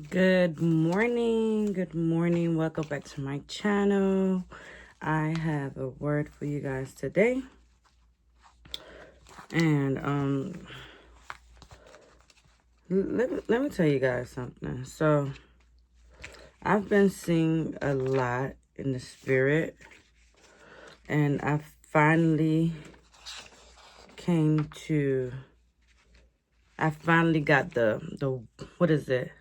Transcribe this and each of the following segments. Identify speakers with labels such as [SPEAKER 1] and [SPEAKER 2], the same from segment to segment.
[SPEAKER 1] Good morning. Good morning. Welcome back to my channel. I have a word for you guys today. And let me tell you guys something. So, I've been seeing a lot in the spirit, and I finally got the what is it?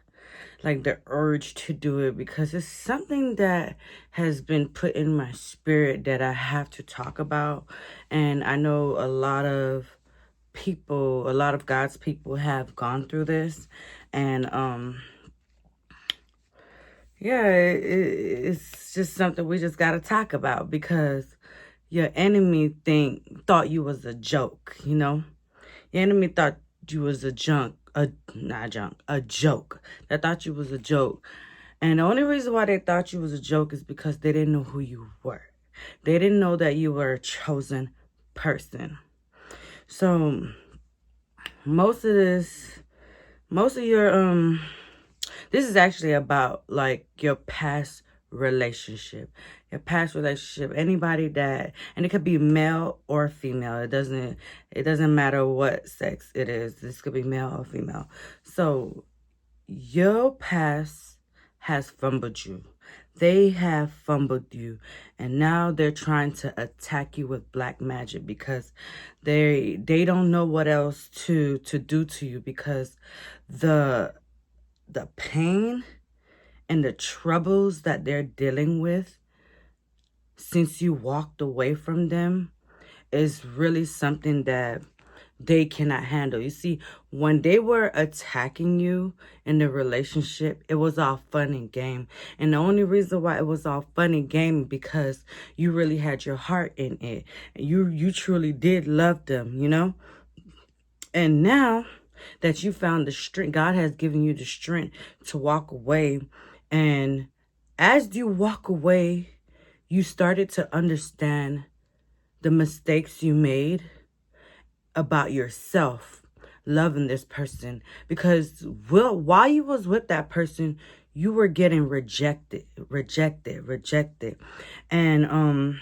[SPEAKER 1] Like the urge to do it, because it's something that has been put in my spirit that I have to talk about. And I know a lot of God's people have gone through this. And yeah, it's just something we just got to talk about, because your enemy thought you was a joke, you know? Your enemy thought you was a joke. They thought you was a joke. And the only reason why they thought you was a joke is because they didn't know who you were. They didn't know that you were a chosen person. So most of your this is actually about like your past relationship. Anybody that, and it could be male or female. It doesn't matter what sex it is. This could be male or female. So your past has fumbled you. They have fumbled you, and now they're trying to attack you with black magic, because they don't know what else to do to you, because the pain and the troubles that they're dealing with since you walked away from them is really something that they cannot handle. You see, when they were attacking you in the relationship, it was all fun and game. And the only reason why it was all fun and game because you really had your heart in it. You truly did love them, you know? And now that you found the strength, God has given you the strength to walk away. And as you walk away, you started to understand the mistakes you made about yourself loving this person, because while you was with that person, you were getting rejected. And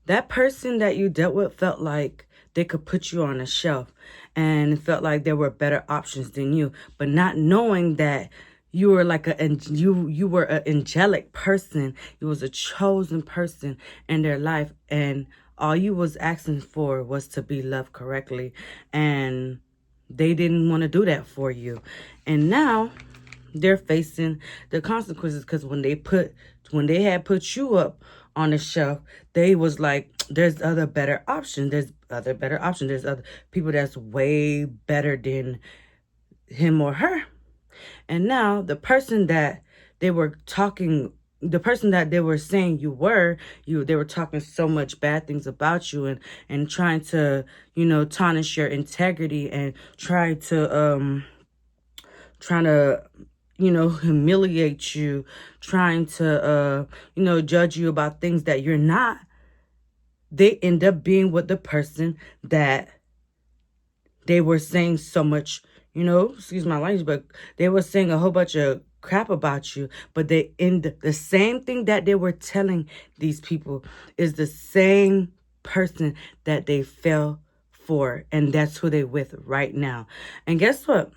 [SPEAKER 1] that person that you dealt with felt like they could put you on a shelf, and felt like there were better options than you, but not knowing that you were like you were an angelic person. You was a chosen person in their life, and all you was asking for was to be loved correctly, and they didn't want to do that for you. And now they're facing the consequences, because when they had put you up on the shelf, they was like, there's other better options. There's other people that's way better than him or her. And now the person that they were saying they were talking so much bad things about you, and trying to, tarnish your integrity, and trying to humiliate you, trying to, judge you about things that you're not. They end up being with the person that they were saying so much, excuse my language, but they were saying a whole bunch of crap about you. But the same thing that they were telling these people is the same person that they fell for. And that's who they're with right now. And guess what?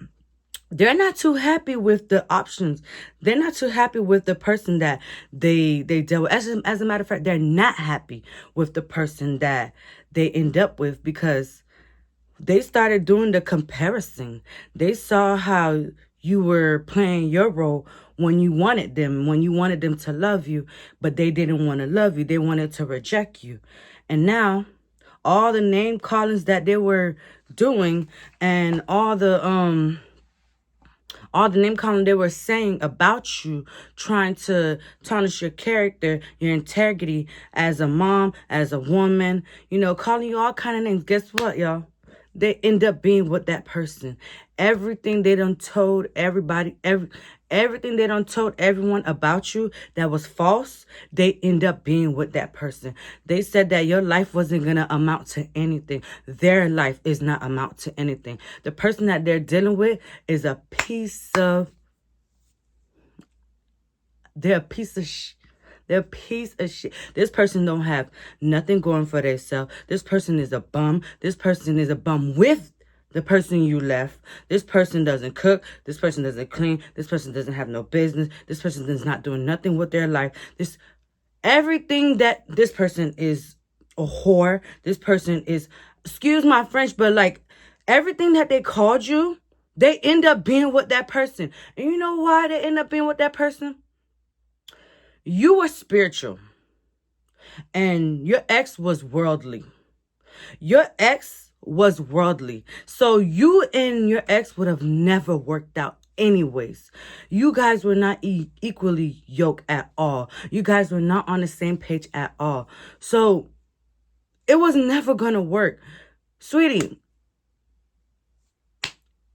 [SPEAKER 1] They're not too happy with the options. They're not too happy with the person that they dealt with. As a matter of fact, they're not happy with the person that they end up with, because they started doing the comparison. They saw how you were playing your role when you wanted them to love you, but they didn't want to love you. They wanted to reject you. And now all the name callings that they were doing, and all the name calling they were saying about you, trying to tarnish your character, your integrity as a mom, as a woman, calling you all kind of names. Guess what, y'all? they end up being with that person. Everything they done told everybody, everything they done told everyone about you that was false, they end up being with that person. They said that your life wasn't going to amount to anything. Their life is not amount to anything. The person that they're dealing with is a piece of, they're a piece of They're a piece of shit. This person don't have nothing going for themselves. This person is a bum. This person is a bum with the person you left. This person doesn't cook. This person doesn't clean. This person doesn't have no business. This person is not doing nothing with their life. Everything that this person is a whore. This person is, excuse my French, but like everything that they called you, they end up being with that person. And you know why they end up being with that person? You were spiritual and your ex was worldly. Your ex was worldly. So you and your ex would have never worked out anyways. You guys were not equally yoked at all. You guys were not on the same page at all. So it was never going to work. Sweetie,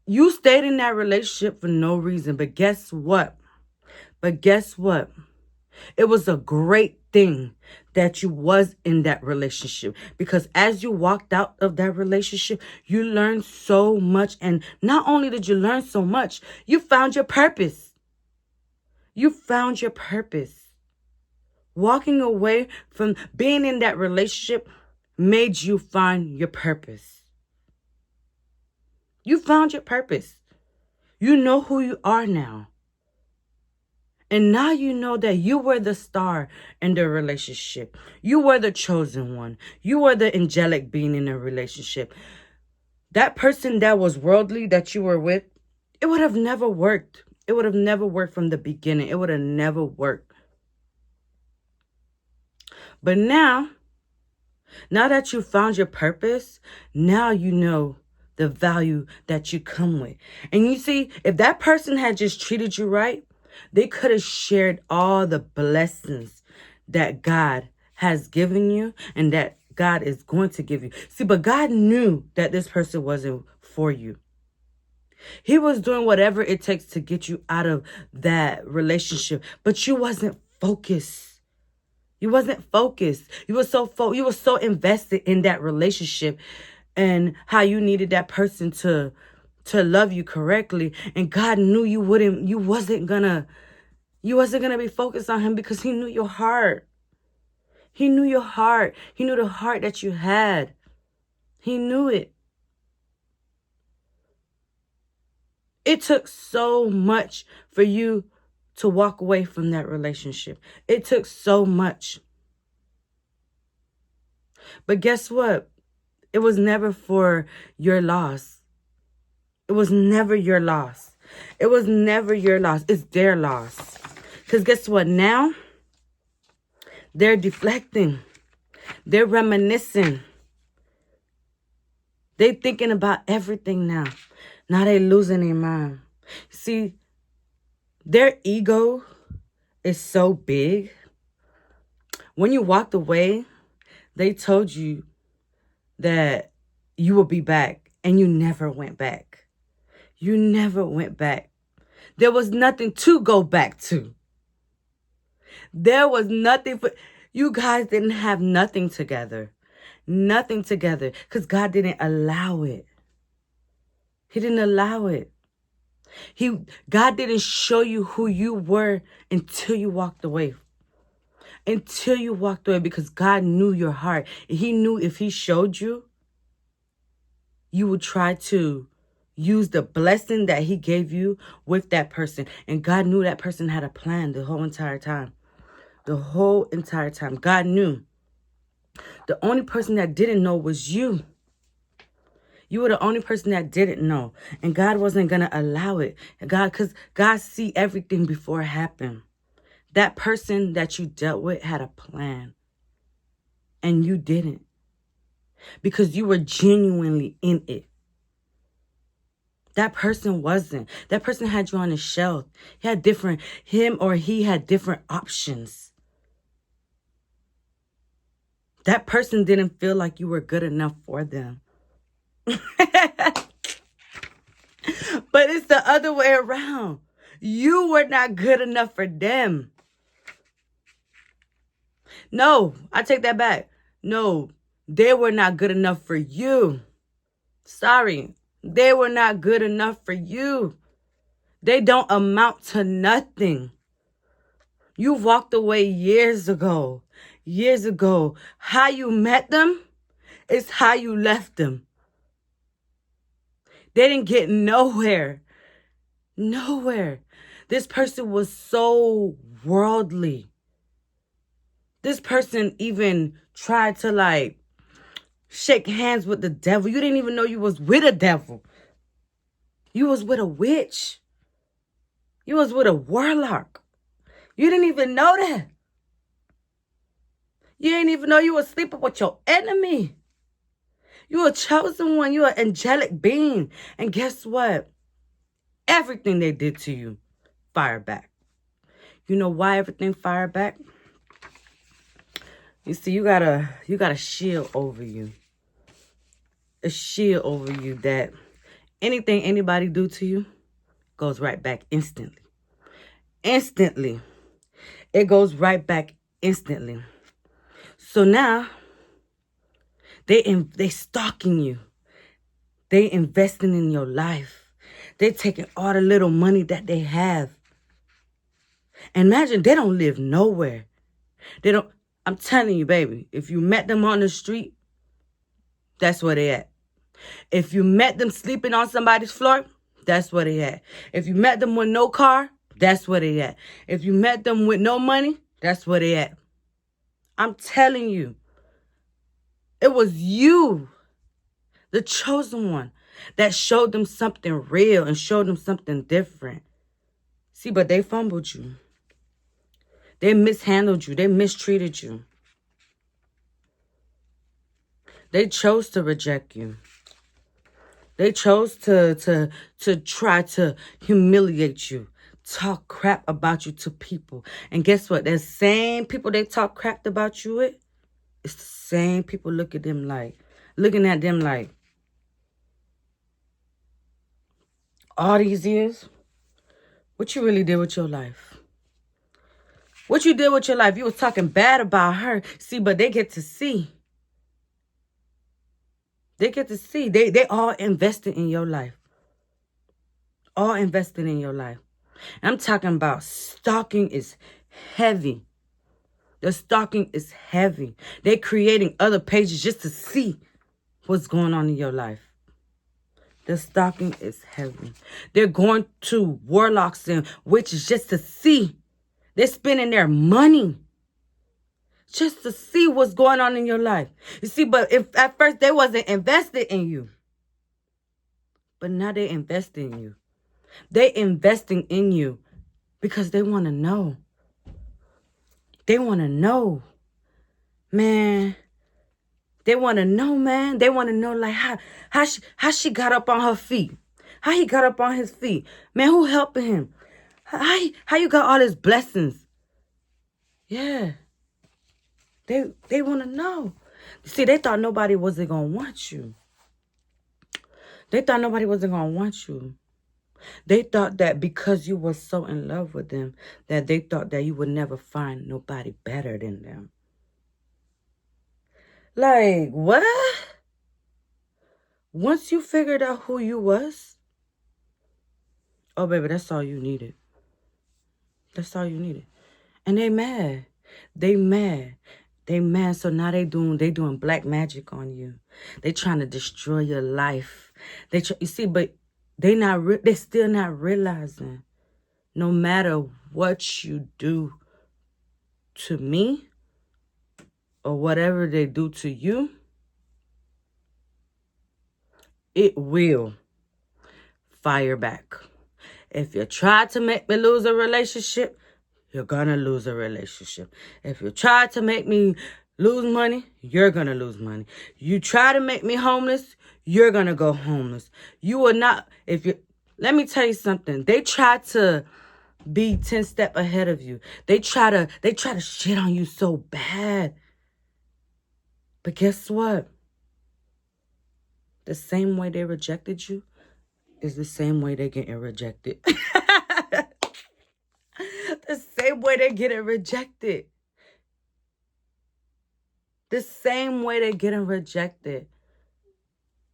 [SPEAKER 1] you stayed in that relationship for no reason. But guess what? It was a great thing that you was in that relationship, because as you walked out of that relationship, you learned so much. And not only did you learn so much, you found your purpose. You found your purpose. Walking away from being in that relationship made you find your purpose. You found your purpose. You know who you are now. And now you know that you were the star in the relationship. You were the chosen one. You were the angelic being in a relationship. That person that was worldly that you were with, it would have never worked. It would have never worked from the beginning. It would have never worked. But now that you found your purpose, now you know the value that you come with. And you see, if that person had just treated you right, they could have shared all the blessings that God has given you and that God is going to give you. See, but God knew that this person wasn't for you. He was doing whatever it takes to get you out of that relationship, but you wasn't focused. You wasn't focused. You were so invested in that relationship and how you needed that person to love you correctly. And God knew you wasn't gonna be focused on him, because he knew your heart. He knew your heart. He knew the heart that you had. He knew it. It took so much for you to walk away from that relationship. It took so much. But guess what? It was never for your loss. It was never your loss. It was never your loss. It's their loss. Because guess what? Now, they're deflecting. They're reminiscing. They're thinking about everything now. Now they're losing their mind. See, their ego is so big. When you walked away, they told you that you will be back, and you never went back. You never went back. There was nothing to go back to. There was nothing for you guys. Didn't have nothing together. Nothing together, because God didn't allow it. He didn't allow it. God didn't show you who you were until you walked away. Until you walked away, because God knew your heart. He knew if he showed you, you would try to use the blessing that he gave you with that person. And God knew that person had a plan the whole entire time. The whole entire time. God knew. The only person that didn't know was you. You were the only person that didn't know. And God wasn't going to allow it. Because God see everything before it happened. That person that you dealt with had a plan. And you didn't. Because you were genuinely in it. That person wasn't. That person had you on the shelf. He had different options. That person didn't feel like you were good enough for them. But it's the other way around. You were not good enough for them. No, I take that back. No, they were not good enough for you. Sorry. They were not good enough for you. They don't amount to nothing. You walked away years ago. Years ago. How you met them is how you left them. They didn't get nowhere. Nowhere. This person was so worldly. This person even tried to like shake hands with the devil. You didn't even know you was with a devil. You was with a witch. You was with a warlock. You didn't even know that. You didn't even know you were sleeping with your enemy. You a chosen one. You an angelic being. And guess what? Everything they did to you, fire back. You know why everything fired back? You see, you got a shield over you. A shield over you that anything anybody do to you goes right back instantly. Instantly. It goes right back instantly. So now, they stalking you. They investing in your life. They taking all the little money that they have. And imagine, they don't live nowhere. I'm telling you, baby, if you met them on the street, that's where they at. If you met them sleeping on somebody's floor, that's where they at. If you met them with no car, that's where they at. If you met them with no money, that's where they at. I'm telling you, it was you, the chosen one, that showed them something real and showed them something different. See, but they fumbled you. They mishandled you. They mistreated you. They chose to reject you. They chose to try to humiliate you, talk crap about you to people. And guess what? The same people they talk crap about you with, it's the same people looking at them like, all these years, what you really did with your life? What you did with your life? You was talking bad about her. See, but they get to see. They get to see. They all invested in your life. All invested in your life. I'm talking about stalking is heavy. The stalking is heavy. They're creating other pages just to see what's going on in your life. The stalking is heavy. They're going to warlocks and witches just to see. They're spending their money just to see what's going on in your life. You see, but if at first they wasn't invested in you, but now they invest in you. They investing in you because they want to know. They want to know, man. They want to know, man. They want to know, like, how she got up on her feet. How he got up on his feet. Man, who helping him? How you got all his blessings? Yeah. They want to know. See, they thought nobody wasn't going to want you. They thought nobody wasn't going to want you. They thought that because you were so in love with them, that they thought that you would never find nobody better than them. Like, what? Once you figured out who you was, oh, baby, that's all you needed. That's all you needed. And they mad. They mad. They mad. So now they doing black magic on you. They trying to destroy your life. You see, but they still not realizing, no matter what you do to me or whatever they do to you, it will fire back. If you try to make me lose a relationship, you're gonna lose a relationship. If you try to make me lose money, you're gonna lose money. You try to make me homeless, you're gonna go homeless. You will not, let me tell you something. They try to be 10 steps ahead of you. They try to shit on you so bad. But guess what? The same way they rejected you is the same way they're getting rejected. The same way they're getting rejected. The same way they're getting rejected.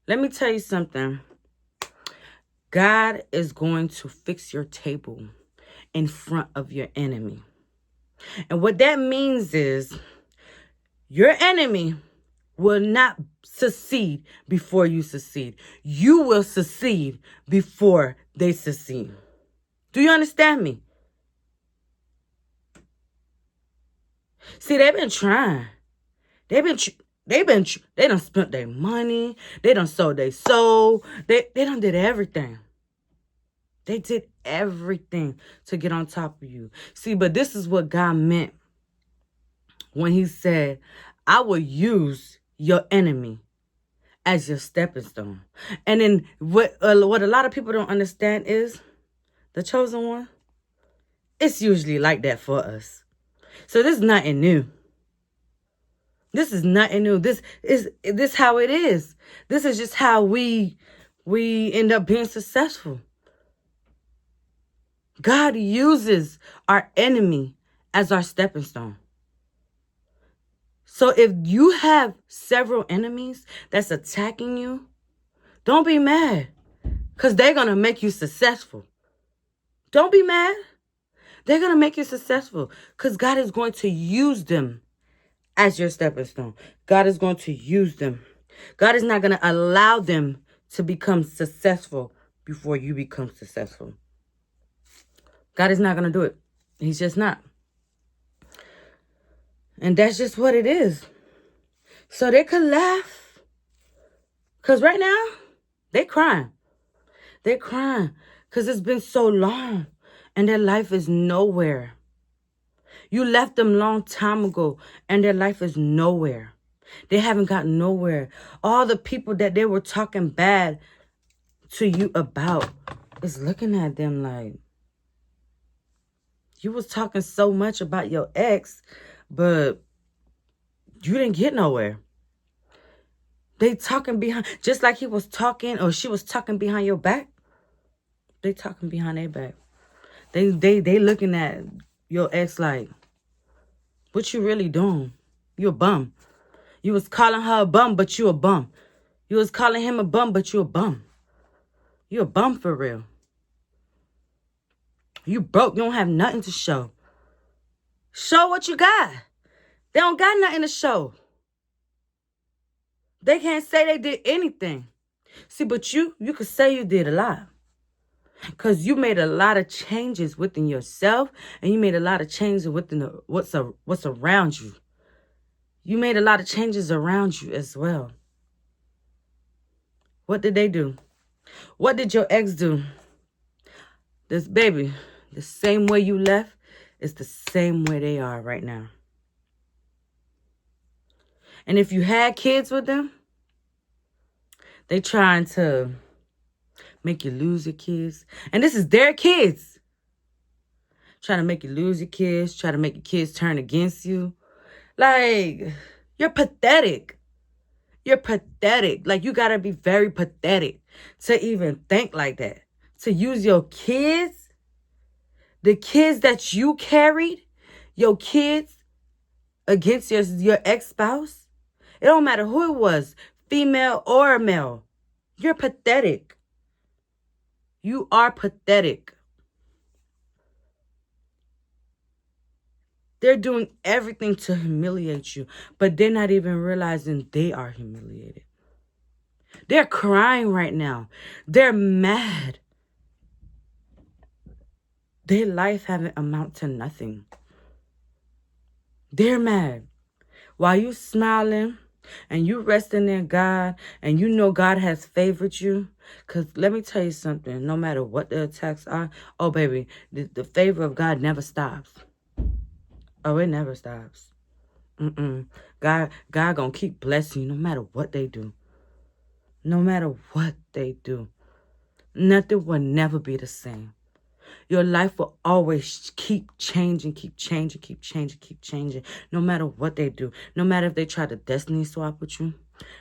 [SPEAKER 1] Let me tell you something. God is going to fix your table in front of your enemy. And what that means is your enemy will not succeed before you succeed. You will succeed before they succeed. Do you understand me? See, they've been trying. They done spent their money. They done sold their soul. They done did everything. They did everything to get on top of you. See, but this is what God meant when he said, I will use your enemy as your stepping stone. And then what a lot of people don't understand is the chosen one. It's usually like that for us. So this is nothing new. This is nothing new. This how it is. This is just how we end up being successful. God uses our enemy as our stepping stone. So if you have several enemies that's attacking you, don't be mad, because they're going to make you successful. Don't be mad. They're going to make you successful because God is going to use them as your stepping stone. God is going to use them. God is not going to allow them to become successful before you become successful. God is not going to do it. He's just not. And that's just what it is. So they could laugh. Because right now, they're crying. They're crying because it's been so long and their life is nowhere. You left them long time ago and their life is nowhere. They haven't gotten nowhere. All the people that they were talking bad to you about is looking at them like, you was talking so much about your ex, but you didn't get nowhere. They talking behind, just like he was talking or she was talking behind your back. They talking behind their back. They looking at your ex like, what you really doing? You a bum. You was calling her a bum, but you a bum. You was calling him a bum, but you a bum. You a bum for real. You broke. You don't have nothing to show. Show what you got. They don't got nothing to show. They can't say they did anything. See, but you could say you did a lot. Because you made a lot of changes within yourself. And you made a lot of changes within what's around you. You made a lot of changes around you as well. What did they do? What did your ex do? This baby, the same way you left is the same way they are right now. And if you had kids with them, they trying to make you lose your kids. And this is their kids. Trying to make you lose your kids. Trying to make your kids turn against you. Like, you're pathetic. You're pathetic. Like, you got to be very pathetic to even think like that. To use your kids, the kids that you carried, your kids against your ex-spouse. It don't matter who it was, female or male. You're pathetic. You are pathetic. They're doing everything to humiliate you, but they're not even realizing they are humiliated. They're crying right now. They're mad. Their life haven't amount to nothing. They're mad. While you smiling and you resting in God and you know God has favored you, because let me tell you something, no matter what the attacks are, oh baby, the favor of God never stops. Oh, it never stops. God gonna keep blessing you no matter what they do. No matter what they do. Nothing will never be the same. Your life will always keep changing, no matter what they do. No matter if they try to destiny swap with you.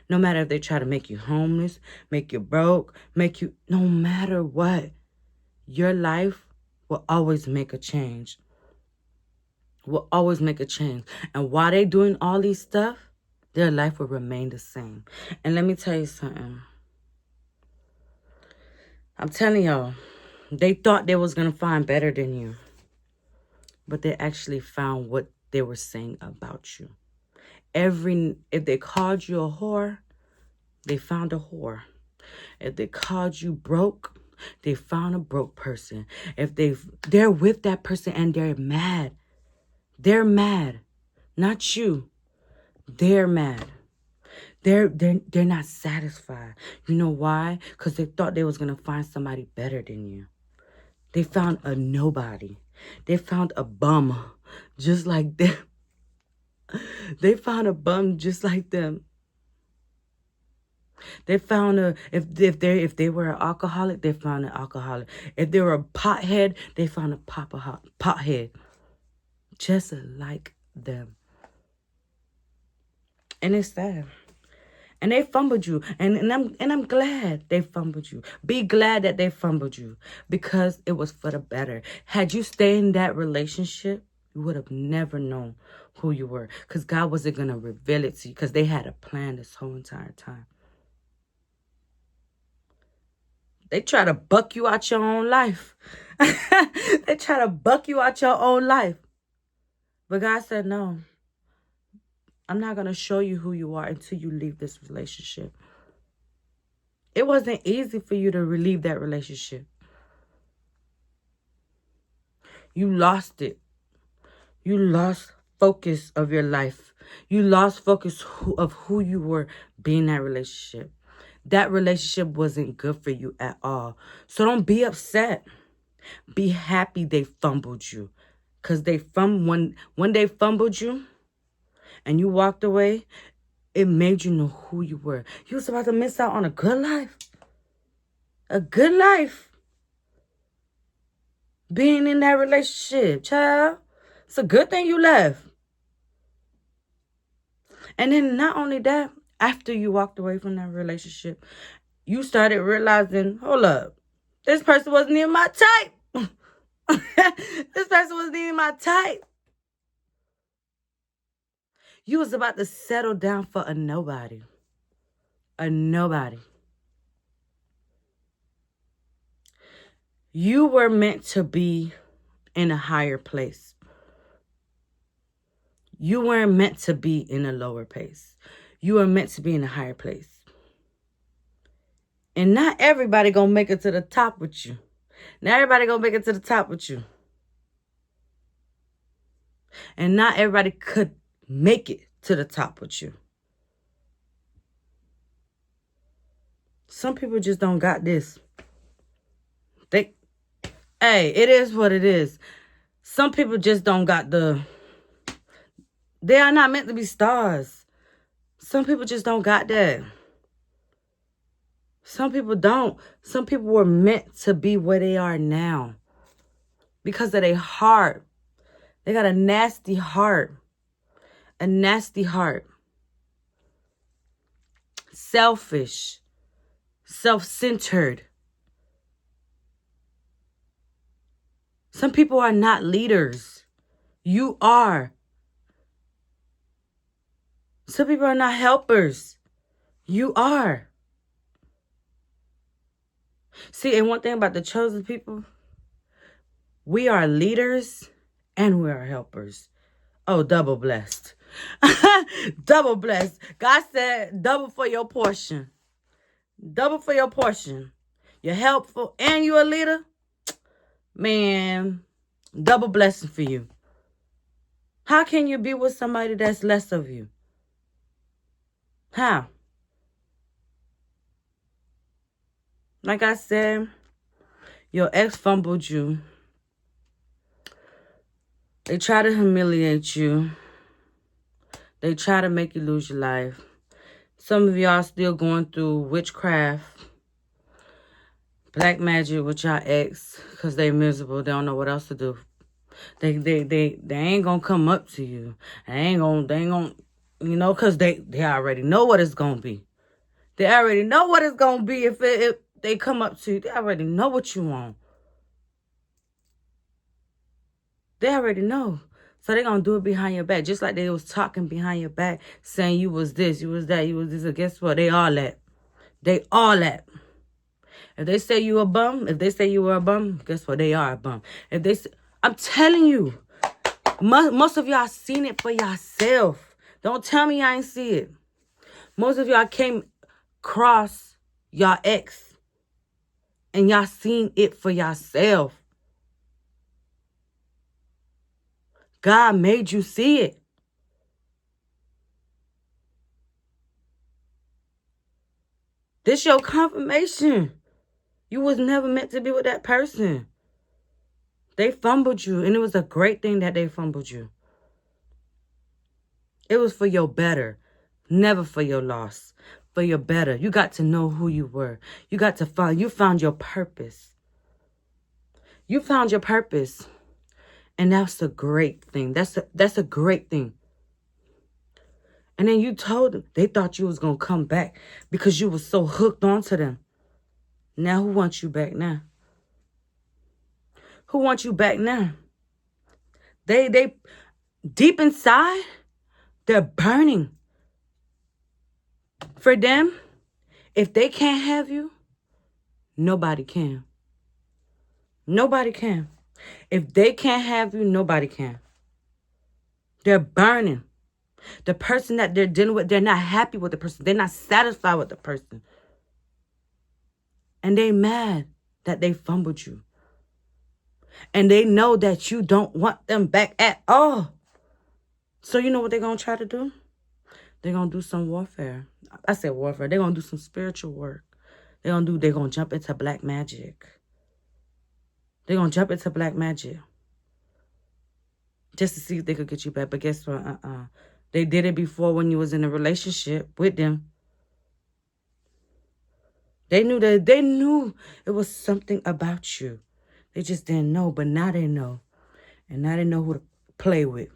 [SPEAKER 1] No matter if they try to make you homeless, make you broke, no matter what, your life will always make a change. Will always make a change. And while they doing all these stuff, their life will remain the same. And let me tell you something. I'm telling y'all, they thought they was going to find better than you. But they actually found what they were saying about you. If they called you a whore, they found a whore. If they called you broke, they found a broke person. If they're with that person and they're mad. They're mad. Not you. They're mad. They're not satisfied. You know why? Because they thought they was going to find somebody better than you. They found a nobody. They found a bum just like them. They found a bum just like them. They found if they were an alcoholic, they found an alcoholic. If they were a pothead, they found a pothead. Just like them. And it's sad. And they fumbled you. And I'm glad they fumbled you. Be glad that they fumbled you. Because it was for the better. Had you stayed in that relationship, you would have never known who you were. Because God wasn't going to reveal it to you. Because they had a plan this whole entire time. They try to buck you out your own life. They try to buck you out your own life. But God said, no. I'm not going to show you who you are until you leave this relationship. It wasn't easy for you to leave that relationship. You lost it. You lost focus of your life. You lost focus of who you were being in that relationship. That relationship wasn't good for you at all. So don't be upset. Be happy they fumbled you. Because when they fumbled you, and you walked away, it made you know who you were. You was about to miss out on a good life. A good life. Being in that relationship, child. It's a good thing you left. And then not only that, after you walked away from that relationship, you started realizing, hold up, this person wasn't even my type. This person wasn't even my type. You was about to settle down for a nobody. A nobody. You were meant to be in a higher place. You weren't meant to be in a lower place. You were meant to be in a higher place. And not everybody gonna make it to the top with you. Not everybody gonna make it to the top with you. And not everybody could make it to the top with you. Some people just don't got this. Hey, it is what it is. Some people just don't got they are not meant to be stars. Some people just don't got that. Some people don't. Some people were meant to be where they are now. Because of their heart. They got a nasty heart. A nasty heart. Selfish. Self-centered. Some people are not leaders. You are. Some people are not helpers. You are. See, and one thing about the chosen people, we are leaders and we are helpers. Oh, double blessed. Double blessed. God said double for your portion. Double for your portion. You're helpful and you're a leader. Man, double blessing for you. How can you be with somebody that's less of you? How? Like I said, your ex fumbled you. They try to humiliate you. They try to make you lose your life. Some of y'all still going through witchcraft, black magic with y'all ex because they miserable. They don't know what else to do. They ain't gonna come up to you. They ain't gonna You know, because they already know what it's going to be. They already know what it's going to be if they come up to you. They already know what you want. They already know. So they're going to do it behind your back. Just like they was talking behind your back, saying you was this, you was that, you was this. And guess what? They all that. They all that. If they say you a bum, if they say you were a bum, guess what? They are a bum. If they say, I'm telling you, most of y'all seen it for yourself. Don't tell me I ain't see it. Most of y'all came across y'all ex and y'all seen it for yourself. God made you see it. This your confirmation. You was never meant to be with that person. They fumbled you, and it was a great thing that they fumbled you. It was for your better, never for your loss. For your better. You got to know who you were. You found your purpose. You found your purpose. And that's a great thing. That's a great thing. And then you told them, they thought you was going to come back because you was so hooked onto them. Now who wants you back now? Who wants you back now? They deep inside, they're burning. For them, if they can't have you, nobody can. Nobody can. If they can't have you, nobody can. They're burning. The person that they're dealing with, they're not happy with the person. They're not satisfied with the person. And they mad that they fumbled you. And they know that you don't want them back at all. So you know what they're going to try to do? They're going to do some warfare. I said warfare. They're going to do some spiritual work. They're going to jump into black magic. They're going to jump into black magic. Just to see if they could get you back. But guess what? They did it before when you was in a relationship with them. They knew it was something about you. They just didn't know, but now they know. And now they know who to play with.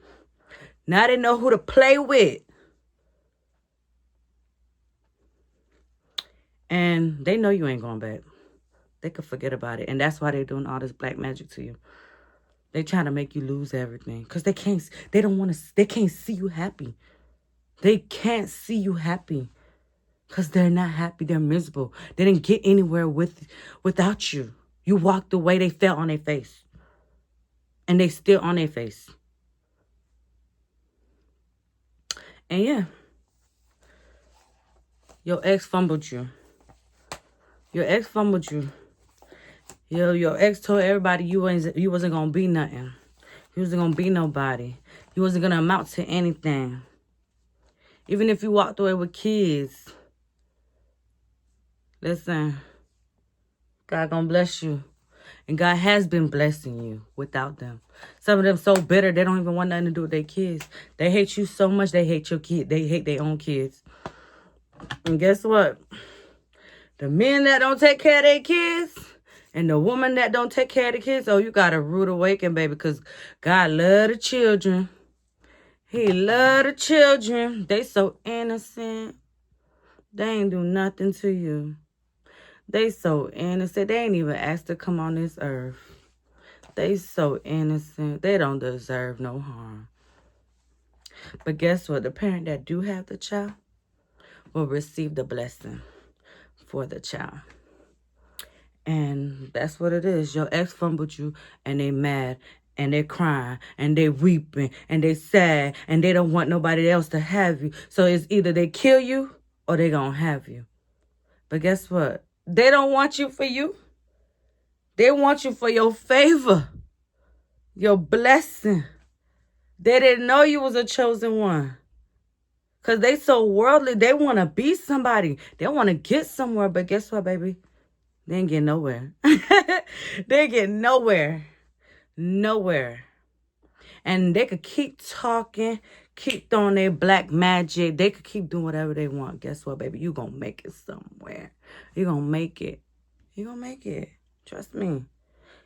[SPEAKER 1] Now they know who to play with. And they know you ain't going back. They could forget about it. And that's why they're doing all this black magic to you. They trying to make you lose everything. Because they can't see you happy. They can't see you happy. Because they're not happy. They're miserable. They didn't get anywhere without you. You walked away. They fell on their face. And they still on their face. And yeah. Your ex fumbled you. Your ex fumbled you. Your ex told everybody you wasn't going to be nothing. You wasn't going to be nobody. You wasn't going to amount to anything. Even if you walked away with kids. Listen. God going to bless you. And God has been blessing you without them. Some of them so bitter, they don't even want nothing to do with their kids. They hate you so much, they hate your kid. They hate their own kids. And guess what? The men that don't take care of their kids and the woman that don't take care of the kids, oh, you got a rude awakening, baby, because God love the children. He love the children. They so innocent. They ain't do nothing to you. They so innocent. They ain't even asked to come on this earth. They so innocent. They don't deserve no harm. But guess what? The parent that do have the child will receive the blessing for the child. And that's what it is. Your ex fumbled you and they mad and they crying and they weeping and they sad and they don't want nobody else to have you. So it's either they kill you or they gonna have you. But guess what? They don't want you for you. They want you for your favor, your blessing. They didn't know you was a chosen one. Because they so worldly, they want to be somebody. They want to get somewhere. But guess what, baby? They ain't getting nowhere. They ain't getting nowhere. Nowhere. And they could keep talking, keep throwing their black magic. They could keep doing whatever they want. Guess what, baby? You going to make it somewhere. You going to make it. You going to make it. Trust me.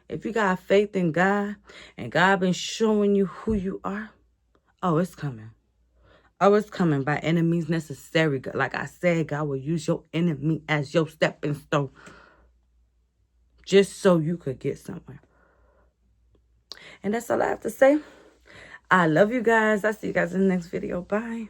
[SPEAKER 1] If you got faith in God and God been showing you who you are, oh, it's coming. Oh, it's coming by enemies necessary. Like I said, God will use your enemy as your stepping stone. Just so you could get somewhere. And that's all I have to say. I love you guys. I'll see you guys in the next video. Bye.